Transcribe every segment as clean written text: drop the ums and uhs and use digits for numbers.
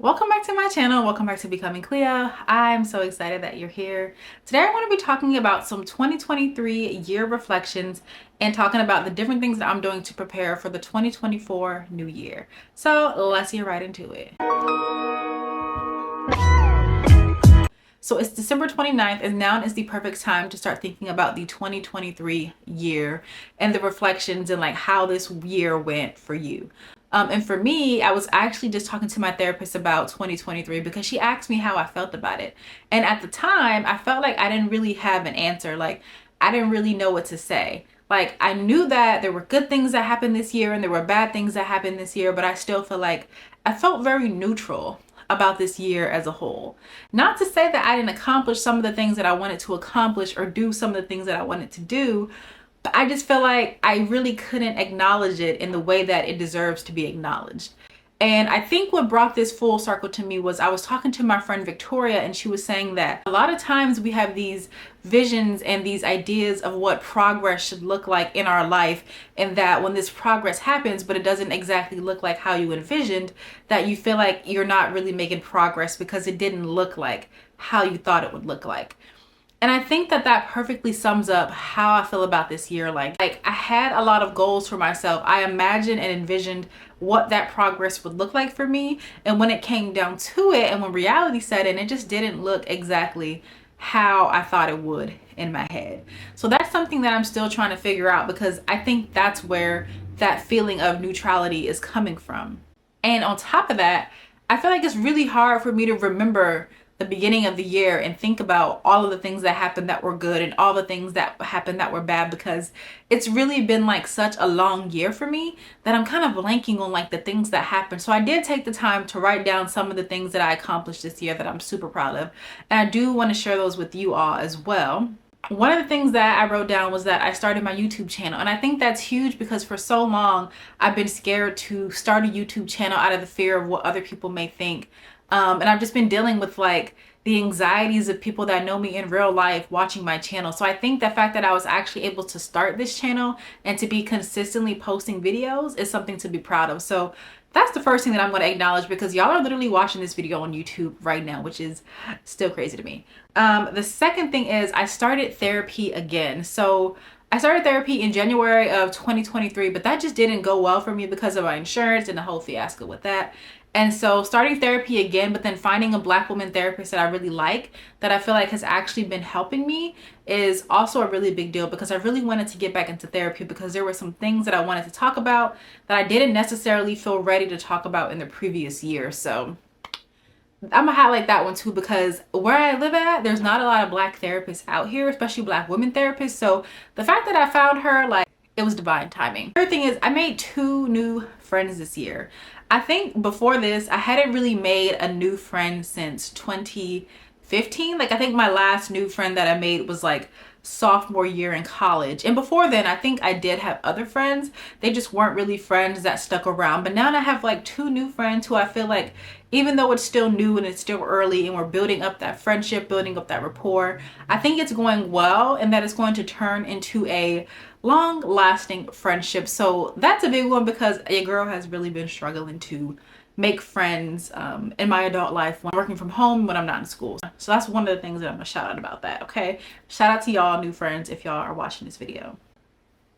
Welcome back to my channel. Welcome back to Becoming Cleo. I'm so excited that you're here. Today I want to be talking about some 2023 year reflections and talking about the different things that I'm doing to prepare for the 2024 new year. So let's get right into it. So it's December 29th, and now is the perfect time to start thinking about the 2023 year and the reflections and like how this year went for you. And for me, I was actually just talking to my therapist about 2023 because she asked me how I felt about it. And at the time, I felt like I didn't really have an answer. Like, I didn't really know what to say. Like, I knew that there were good things that happened this year and there were bad things that happened this year, but I still feel like I felt very neutral about this year as a whole. Not to say that I didn't accomplish some of the things that I wanted to accomplish or do some of the things that I wanted to do, but I just feel like I really couldn't acknowledge it in the way that it deserves to be acknowledged. And I think what brought this full circle to me was I was talking to my friend Victoria, and she was saying that a lot of times we have these visions and these ideas of what progress should look like in our life, and that when this progress happens but it doesn't exactly look like how you envisioned, that you feel like you're not really making progress because it didn't look like how you thought it would look like. And I think that that perfectly sums up how I feel about this year. Like I had a lot of goals for myself. I imagined and envisioned what that progress would look like for me. And when it came down to it and when reality set in, it just didn't look exactly how I thought it would in my head. So that's something that I'm still trying to figure out, because I think that's where that feeling of neutrality is coming from. And on top of that, I feel like it's really hard for me to remember the beginning of the year and think about all of the things that happened that were good and all the things that happened that were bad, because it's really been like such a long year for me that I'm kind of blanking on like the things that happened. So I did take the time to write down some of the things that I accomplished this year that I'm super proud of, and I do want to share those with you all as well. One of the things that I wrote down was that I started my YouTube channel. And I think that's huge because for so long, I've been scared to start a YouTube channel out of the fear of what other people may think. And I've just been dealing with like the anxieties of people that know me in real life watching my channel. So I think the fact that I was actually able to start this channel and to be consistently posting videos is something to be proud of. So that's the first thing that I'm going to acknowledge, because y'all are literally watching this video on YouTube right now, which is still crazy to me. The second thing is I started therapy again. So I started therapy in January of 2023, but that just didn't go well for me because of my insurance and the whole fiasco with that. And so starting therapy again, but then finding a Black woman therapist that I really like, that I feel like has actually been helping me, is also a really big deal, because I really wanted to get back into therapy because there were some things that I wanted to talk about that I didn't necessarily feel ready to talk about in the previous year. So I'm gonna highlight that one too, because where I live at, there's not a lot of Black therapists out here, especially Black women therapists. So the fact that I found her, like, it was divine timing. Third thing is I made 2 new friends this year. I think before this, I hadn't really made a new friend since 2015. Like, I think my last new friend that I made was like sophomore year in college. And before then, I think I did have other friends. They just weren't really friends that stuck around. But now I have like 2 new friends who I feel like, even though it's still new and it's still early and we're building up that friendship, building up that rapport, I think it's going well and that it's going to turn into a long-lasting friendship. So that's a big one, because a girl has really been struggling to make friends in my adult life when I'm working from home, when I'm not in school. So that's one of the things that I'm gonna shout out about that, okay? Shout out to y'all new friends if y'all are watching this video.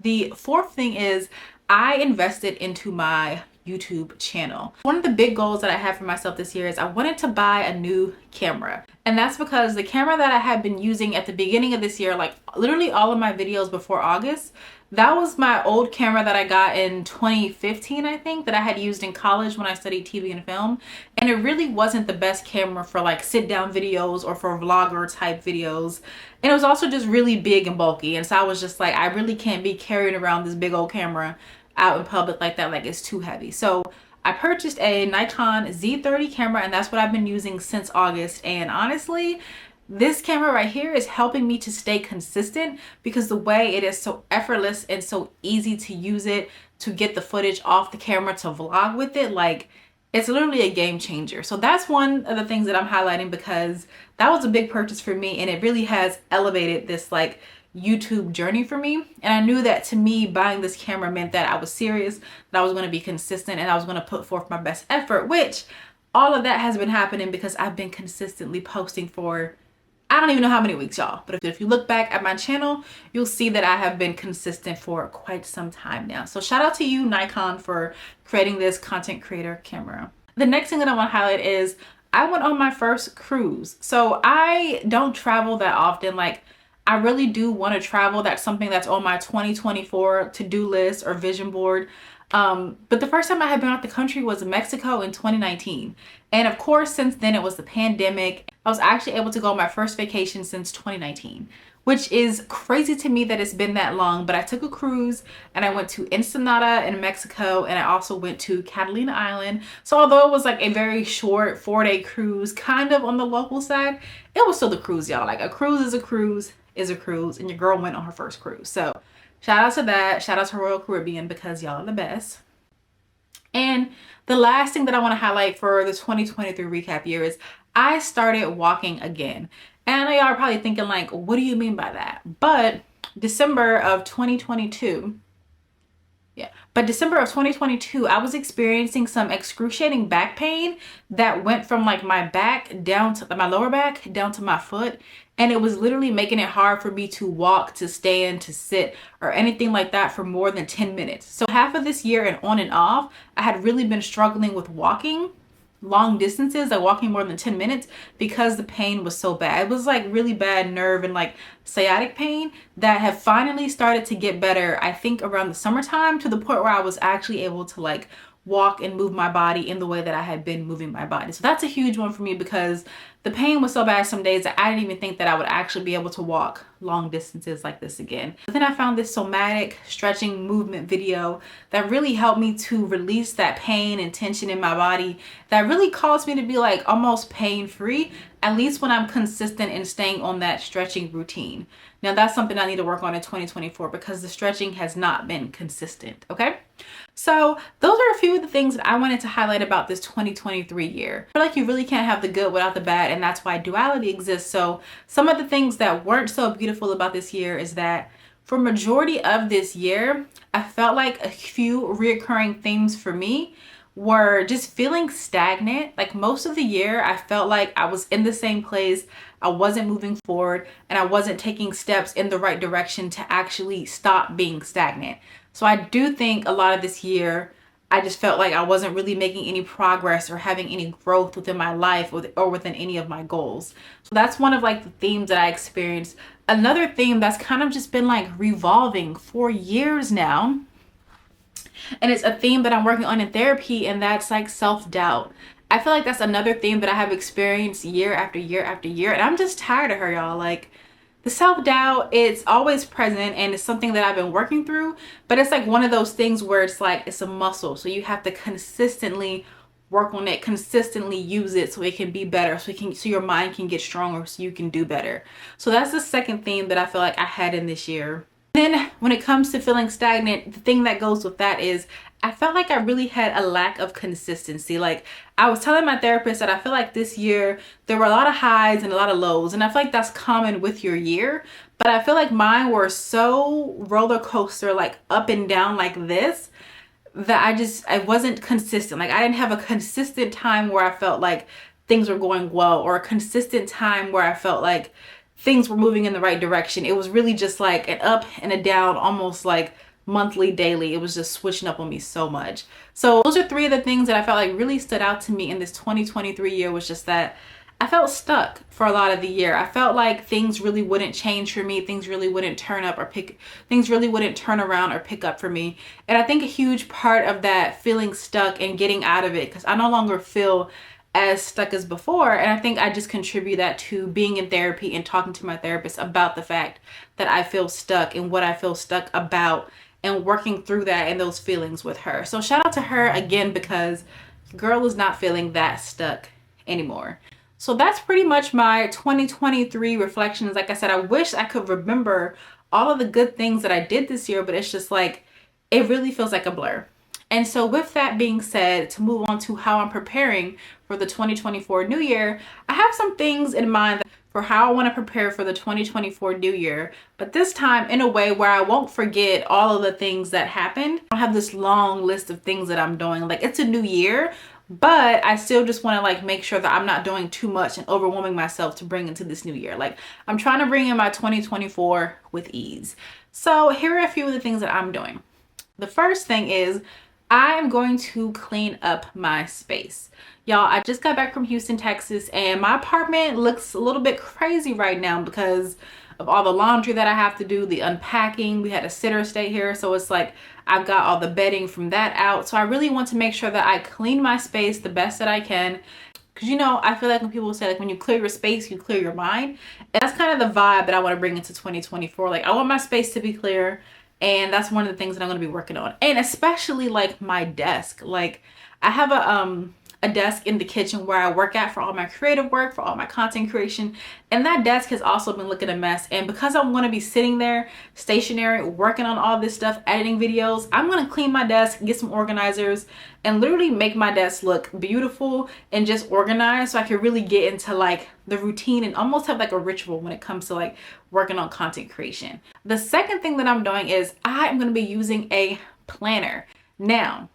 The fourth thing is I invested into my YouTube channel. One of the big goals that I had for myself this year is I wanted to buy a new camera. And that's because the camera that I had been using at the beginning of this year, like literally all of my videos before August, that was my old camera that I got in 2015, I think, that I had used in college when I studied TV and film. And it really wasn't the best camera for like sit down videos or for vlogger type videos. And it was also just really big and bulky. And so I was just like, I really can't be carrying around this big old camera out in public like that. Like, it's too heavy. So I purchased a Nikon Z30 camera, and that's what I've been using since August. And honestly, this camera right here is helping me to stay consistent, because the way it is so effortless and so easy to use it, to get the footage off the camera, to vlog with it, like, it's literally a game changer. So that's one of the things that I'm highlighting, because that was a big purchase for me, and it really has elevated this like YouTube journey for me. And I knew that to me, buying this camera meant that I was serious, that I was going to be consistent, and I was going to put forth my best effort, which All of that has been happening because I've been consistently posting for I don't even know how many weeks, y'all. But if you look back at my channel, you'll see that I have been consistent for quite some time now. So shout out to you, Nikon, for creating this content creator camera. The next thing that I want to highlight is I went on my first cruise. So I don't travel that often. Like, I really do want to travel. That's something that's on my 2024 to-do list or vision board. But the first time I had been out the country was Mexico in 2019. And of course, since then it was the pandemic. I was actually able to go on my first vacation since 2019, which is crazy to me that it's been that long. But I took a cruise and I went to Ensenada in Mexico, and I also went to Catalina Island. So although it was like a very short 4-day cruise, kind of on the local side, it was still the cruise, y'all. Like, a cruise is a cruise is a cruise, and your girl went on her first cruise. So shout out to that. Shout out to Royal Caribbean, because y'all are the best. And the last thing that I want to highlight for the 2023 recap year is I started walking again. And I know y'all are probably thinking, like, what do you mean by that? But December of 2022, I was experiencing some excruciating back pain that went from like my back down to my lower back down to my foot. And it was literally making it hard for me to walk, to stand, to sit, or anything like that for more than 10 minutes. So half of this year and on and off, I had really been struggling with walking long distances, like walking more than 10 minutes, because the pain was so bad. It was like really bad nerve and like sciatic pain that have finally started to get better, I think around the summertime, to the point where I was actually able to like walk and move my body in the way that I had been moving my body. So that's a huge one for me, because the pain was so bad some days that I didn't even think that I would actually be able to walk long distances like this again. But then I found this somatic stretching movement video that really helped me to release that pain and tension in my body, that really caused me to be like almost pain-free, at least when I'm consistent in staying on that stretching routine. Now that's something I need to work on in 2024, because the stretching has not been consistent, okay? So those are a few of the things that I wanted to highlight about this 2023 year. I feel like you really can't have the good without the bad, and that's why duality exists. So some of the things that weren't so beautiful about this year is that for majority of this year, I felt like a few reoccurring themes for me were just feeling stagnant. Like most of the year, I felt like I was in the same place. I wasn't moving forward, and I wasn't taking steps in the right direction to actually stop being stagnant. So I do think a lot of this year, I just felt like I wasn't really making any progress or having any growth within my life or within any of my goals. So that's one of like the themes that I experienced. Another theme that's kind of just been like revolving for years now, and it's a theme that I'm working on in therapy, and that's like self-doubt. I feel like that's another theme that I have experienced year after year after year, and I'm just tired of her, y'all. Like, the self-doubt, it's always present, and it's something that I've been working through, but it's like one of those things where it's like it's a muscle, so you have to consistently work on it, consistently use it so it can be better, so your mind can get stronger, so you can do better. So that's the second theme that I feel like I had in this year. Then when it comes to feeling stagnant, the thing that goes with that is I felt like I really had a lack of consistency. Like, I was telling my therapist that I feel like this year there were a lot of highs and a lot of lows, and I feel like that's common with your year, but I feel like mine were so roller coaster, like up and down like this, that I wasn't consistent. Like, I didn't have a consistent time where I felt like things were going well, or a consistent time where I felt like things were moving in the right direction. It was really just like an up and a down, almost like monthly, daily. It was just switching up on me so much. So those are three of the things that I felt like really stood out to me in this 2023 year, was just that I felt stuck for a lot of the year. I felt like things really wouldn't change for me. Things really wouldn't things really wouldn't turn around or pick up for me. And I think a huge part of that feeling stuck and getting out of it, because I no longer feel as stuck as before, and I think I just contribute that to being in therapy and talking to my therapist about the fact that I feel stuck and what I feel stuck about, and working through that and those feelings with her. So shout out to her again, because girl is not feeling that stuck anymore. So that's pretty much my 2023 reflections. Like I said, I wish I could remember all of the good things that I did this year, but it's just like, it really feels like a blur. And so with that being said, to move on to how I'm preparing for the 2024 new year, I have some things in mind for how I want to prepare for the 2024 new year, but this time in a way where I won't forget all of the things that happened. I have this long list of things that I'm doing. Like, it's a new year, but I still just want to like make sure that I'm not doing too much and overwhelming myself to bring into this new year. Like I'm trying to bring in my 2024 with ease. So here are a few of the things that I'm doing. The first thing is I am going to clean up my space. Y'all, I just got back from Houston, Texas, and my apartment looks a little bit crazy right now because of all the laundry that I have to do, the unpacking. We had a sitter stay here, so it's like I've got all the bedding from that out. So I really want to make sure that I clean my space the best that I can. Because, you know, I feel like when people say, like, when you clear your space, you clear your mind. And that's kind of the vibe that I want to bring into 2024. Like, I want my space to be clear. And that's one of the things that I'm going to be working on. And especially, like, my desk. Like, I have a desk in the kitchen where I work at for all my creative work, for all my content creation. And that desk has also been looking a mess. And because I'm going to be sitting there stationary, working on all this stuff, editing videos, I'm going to clean my desk, get some organizers, and literally make my desk look beautiful and just organized so I can really get into like the routine and almost have like a ritual when it comes to like working on content creation. The second thing that I'm doing is I am going to be using a planner. Now,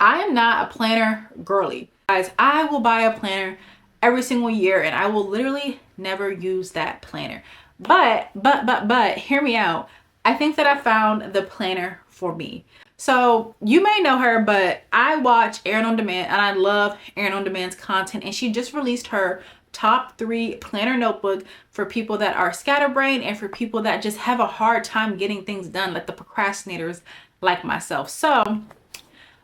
I am not a planner girly. Guys, I will buy a planner every single year and I will literally never use that planner. But, hear me out. I think that I found the planner for me. So you may know her, but I watch Erin on Demand and I love Erin on Demand's content. And she just released her top 3 planner notebook for people that are scatterbrained and for people that just have a hard time getting things done, like the procrastinators like myself. So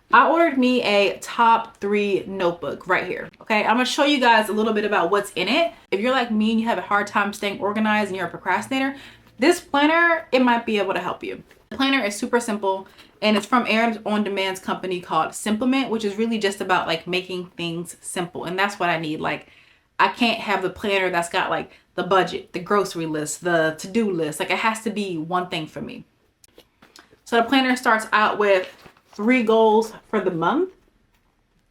I ordered me a top 3 notebook right here. Okay, I'm gonna show you guys a little bit about what's in it. If you're like me and you have a hard time staying organized and you're a procrastinator, this planner, it might be able to help you. The planner is super simple and it's from Erin on Demand's company called Simplement, which is really just about like making things simple. And that's what I need. Like, I can't have the planner that's got like the budget, the grocery list, the to-do list. Like, it has to be one thing for me. So the planner starts out with 3 goals for the month.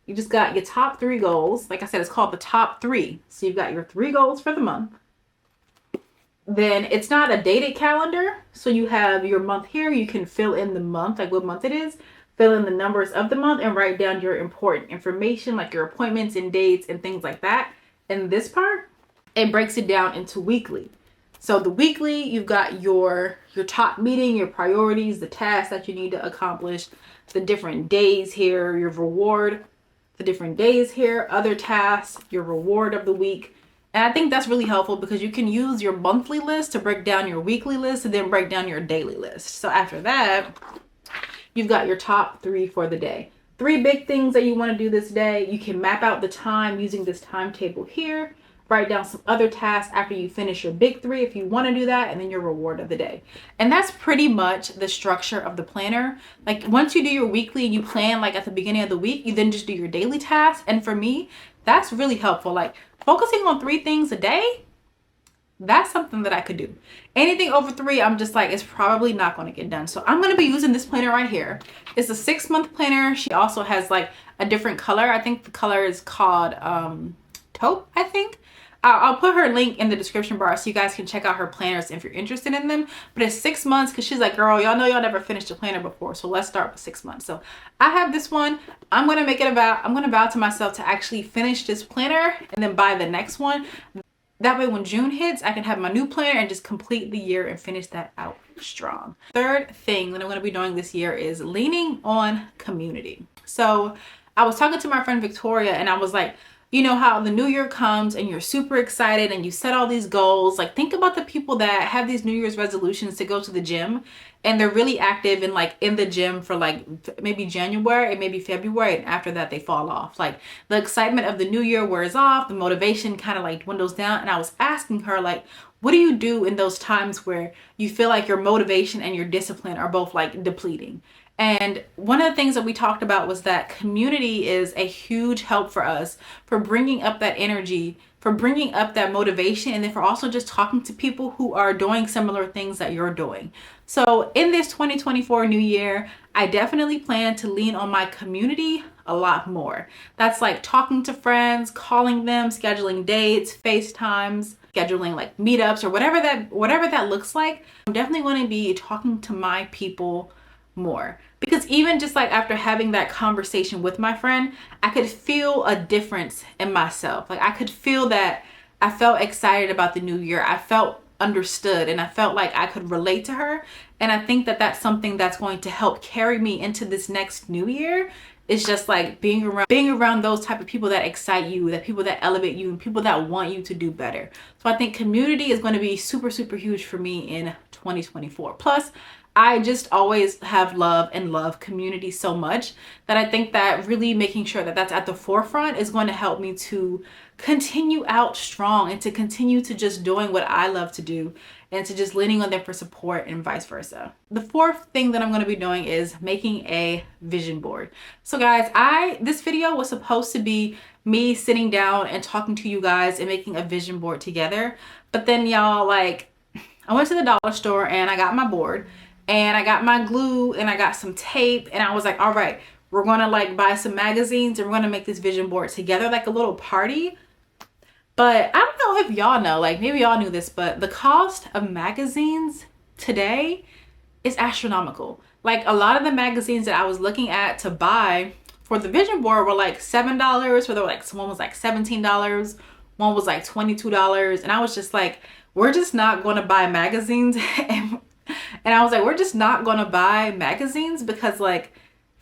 You just got your top 3 goals. Like I said, it's called the top 3. So you've got your 3 goals for the month. Then it's not a dated calendar. So you have your month here. You can fill in the month, like what month it is. Fill in the numbers of the month and write down your important information, like your appointments and dates and things like that. And this part, it breaks it down into weekly. So the weekly, you've got your top meeting, your priorities, the tasks that you need to accomplish, the different days here, your reward, the different days here, other tasks, your reward of the week. And I think that's really helpful because you can use your monthly list to break down your weekly list and then break down your daily list. So after that, you've got your top 3 for the day. 3 big things that you want to do this day. You can map out the time using this timetable here. Write down some other tasks after you finish your big 3 if you want to do that, and then your reward of the day. And that's pretty much the structure of the planner. Like, once you do your weekly and you plan like at the beginning of the week, you then just do your daily tasks. And for me, that's really helpful. Like, focusing on 3 things a day, that's something that I could do. Anything over 3, I'm just like, it's probably not going to get done. So I'm going to be using this planner right here. It's a 6-month planner. She also has like a different color. I think the color is called taupe, I think. I'll put her link in the description bar so you guys can check out her planners if you're interested in them. But it's 6 months because she's like, girl, y'all know y'all never finished a planner before. So let's start with 6 months. So I have this one. I'm going to vow to myself to actually finish this planner and then buy the next one. That way when June hits, I can have my new planner and just complete the year and finish that out strong. Third thing that I'm going to be doing this year is leaning on community. So I was talking to my friend Victoria and I was like, you know how the new year comes and you're super excited and you set all these goals. Like, think about the people that have these New Year's resolutions to go to the gym and they're really active and like in the gym for like maybe January and maybe February, and after that they fall off. Like, the excitement of the new year wears off, the motivation kind of like dwindles down. And I was asking her, like, what do you do in those times where you feel like your motivation and your discipline are both like depleting? And one of the things that we talked about was that community is a huge help for us for bringing up that energy, for bringing up that motivation, and then for also just talking to people who are doing similar things that you're doing. So in this 2024 new year, I definitely plan to lean on my community a lot more. That's like talking to friends, calling them, scheduling dates, FaceTimes, scheduling like meetups or whatever that looks like. I'm definitely going to be talking to my people more. Because Because even just like after having that conversation with my friend, I could feel a difference in myself. Like I could feel that I felt excited about the new year. I felt understood and I felt like I could relate to her. And I think that that's something that's going to help carry me into this next new year. It's just like being around those type of people that excite you, that people that elevate you, and people that want you to do better. So I think community is going to be super, super huge for me in 2024. Plus, I just always have love community so much that I think that really making sure that that's at the forefront is going to help me to continue out strong and to continue to just doing what I love to do and to just leaning on them for support and vice versa. The fourth thing that I'm going to be doing is making a vision board. So guys, this video was supposed to be me sitting down and talking to you guys and making a vision board together. But then y'all, like, I went to the dollar store and I got my board and I got my glue and I got some tape and I was like, all right, we're going to like buy some magazines and we're going to make this vision board together, like a little party. But I don't know if y'all know, like maybe y'all knew this, but the cost of magazines today is astronomical. Like a lot of the magazines that I was looking at to buy for the vision board were like $7, or they were like, one was like $17, one was like $22. And I was just like, we're just not going to buy magazines. and I was like, we're just not going to buy magazines because like,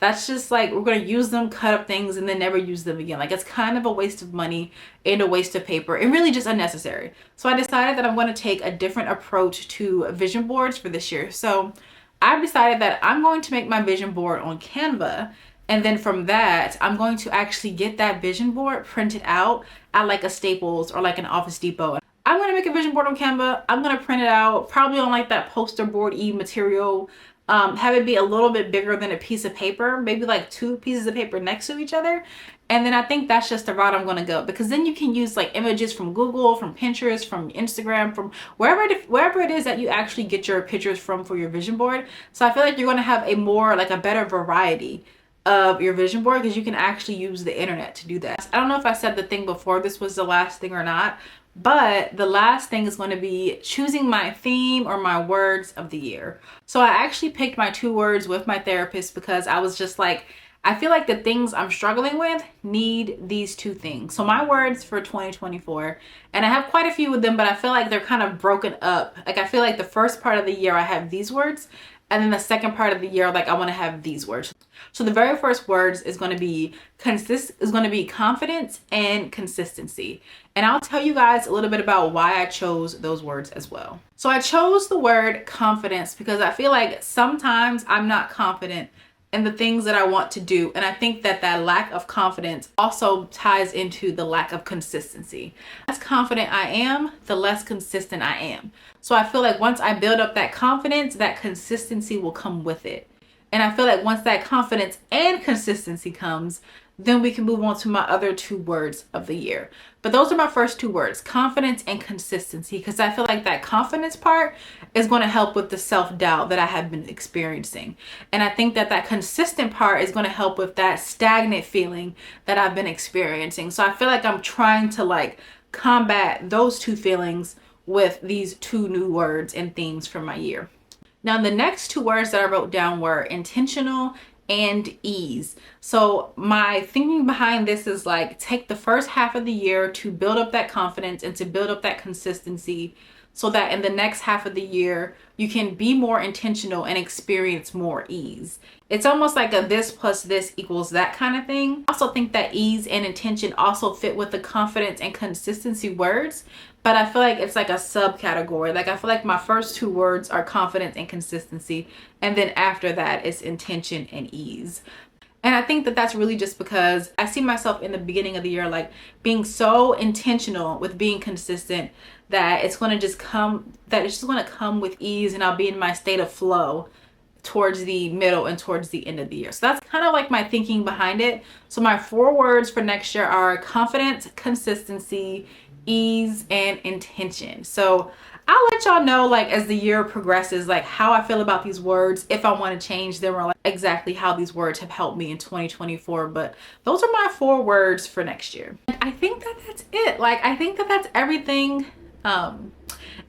that's just like, we're going to use them, cut up things, and then never use them again. Like it's kind of a waste of money and a waste of paper and really just unnecessary. So I decided that I'm going to take a different approach to vision boards for this year. So I've decided that I'm going to make my vision board on Canva. And then from that, I'm going to actually get that vision board printed out at like a Staples or like an Office Depot. I'm going to make a vision board on Canva. I'm going to print it out probably on like that poster board-y material. Have it be a little bit bigger than a piece of paper, maybe like 2 pieces of paper next to each other. And then I think that's just the route I'm going to go, because then you can use like images from Google, from Pinterest, from Instagram, from wherever it is that you actually get your pictures from for your vision board. So I feel like you're going to have a better variety of your vision board because you can actually use the internet to do that. I don't know if I said the thing before this was the last thing or not, but the last thing is going to be choosing my theme or my words of the year. So I actually picked my 2 words with my therapist because I was just like, I feel like the things I'm struggling with need these 2 things. So my words for 2024, and I have quite a few of them, but I feel like they're kind of broken up. Like I feel like the first part of the year I have these words, and then the second part of the year, like I want to have these words. So the very first words is going to be confidence and consistency. And I'll tell you guys a little bit about why I chose those words as well. So I chose the word confidence because I feel like sometimes I'm not confident in the things that I want to do. And I think that that lack of confidence also ties into the lack of consistency. The less confident I am, the less consistent I am. So I feel like once I build up that confidence, that consistency will come with it. And I feel like once that confidence and consistency comes, then we can move on to my other 2 words of the year. But those are my first 2 words, confidence and consistency, because I feel like that confidence part is going to help with the self-doubt that I have been experiencing. And I think that that consistent part is going to help with that stagnant feeling that I've been experiencing. So I feel like I'm trying to like combat those 2 feelings with these 2 new words and themes for my year. Now, the next 2 words that I wrote down were intentional and ease. So my thinking behind this is like, take the first half of the year to build up that confidence and to build up that consistency so that in the next half of the year, you can be more intentional and experience more ease. It's almost like a this plus this equals that kind of thing. I also think that ease and intention also fit with the confidence and consistency words, but I feel like it's like a subcategory. Like I feel like my first 2 words are confidence and consistency, and then after that it's intention and ease. And I think that that's really just because I see myself in the beginning of the year like being so intentional with being consistent that it's going to come with ease, and I'll be in my state of flow towards the middle and towards the end of the year. So that's kind of like my thinking behind it. So my 4 words for next year are confidence, consistency, ease, and intention. So I'll let y'all know like as the year progresses, like how I feel about these words, if I want to change them, or like exactly how these words have helped me in 2024. But those are my 4 words for next year. And I think that that's it. Like I think that that's everything.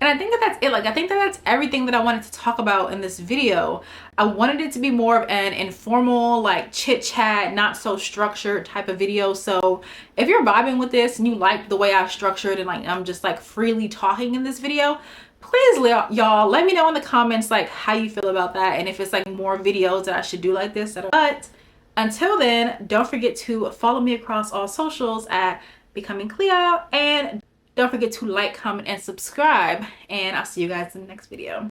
And I think that that's it. Like, I think that that's everything that I wanted to talk about in this video. I wanted it to be more of an informal, like chit chat, not so structured type of video. So if you're vibing with this and you like the way I've structured and like I'm just like freely talking in this video, please y'all let me know in the comments like how you feel about that, and if it's like more videos that I should do like this. But until then, don't forget to follow me across all socials at Becoming Cleo, and don't forget to like, comment, and subscribe, and I'll see you guys in the next video.